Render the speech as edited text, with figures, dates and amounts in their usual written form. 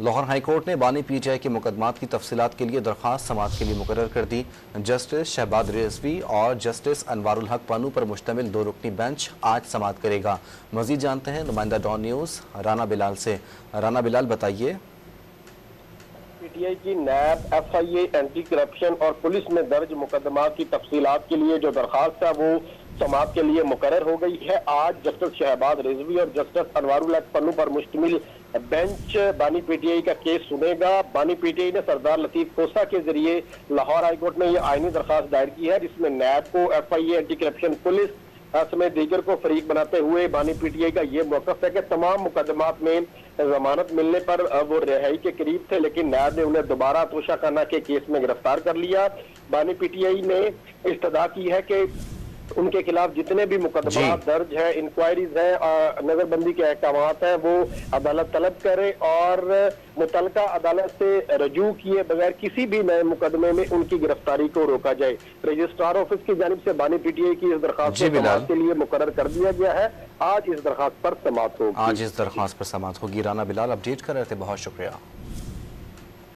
Lahore high court ने बानी PTI के मुकदमात की तफसीलात के लिए दरख्वास्त समाअत के लिए मुकर्रर कर दी। जस्टिस शहबाज रिजवी और जस्टिस अनवारुल हक पन्नू पर मुश्तमिल 2 रुकनी बेंच आज समाअत करेगा। मजीद जानते हैं नुमाइंदा डॉन न्यूज़ राना बिलाल से। राना बिलाल, बताइए। पीटीआई की नैब, FIA, एंटी करप्शन और पुलिस में दर्ज मुकदमात की तफसीलात के लिए जो दरखास्त है वो समाअत के लिए मुकर्रर हो गई है। आज जस्टिस शहबाज रिजवी और जस्टिस अनवारुल हक पन्नू पर मुश्तमिल बेंच बानी पीटीआई का केस सुनेगा। बानी पीटीआई ने सरदार लतीफ खोसा के जरिए लाहौर हाईकोर्ट में यह आईनी दरखास्त दायर की है, जिसमें नैब को, FIA, एंटी करप्शन पुलिस समेत दीगर को फरीक बनाते हुए बानी पीटीआई का ये मौकफ है कि तमाम मुकदमात में जमानत मिलने पर वो रिहाई के करीब थे, लेकिन नैब ने उन्हें दोबारा तोशाखाना के केस में गिरफ्तार कर लिया। बानी पीटीआई ने इस्तदा की है कि उनके खिलाफ जितने भी मुकदमात दर्ज है, इंक्वायरीज है, नजरबंदी के अहकामात हैं, वो अदालत तलब करे और मुतलका अदालत से रजू किए बगैर किसी भी नए मुकदमे में उनकी गिरफ्तारी को रोका जाए। रजिस्ट्रार ऑफिस की जानिब से बानी पीटीआई की इस दरखास्त को समाअत के लिए मुकर्रर कर दिया गया है। आज इस दरखास्त पर समाअत होगी। आज इस दरखास्त पर समाअत होगी। राना बिलाल अपडेट कर रहे थे, बहुत शुक्रिया।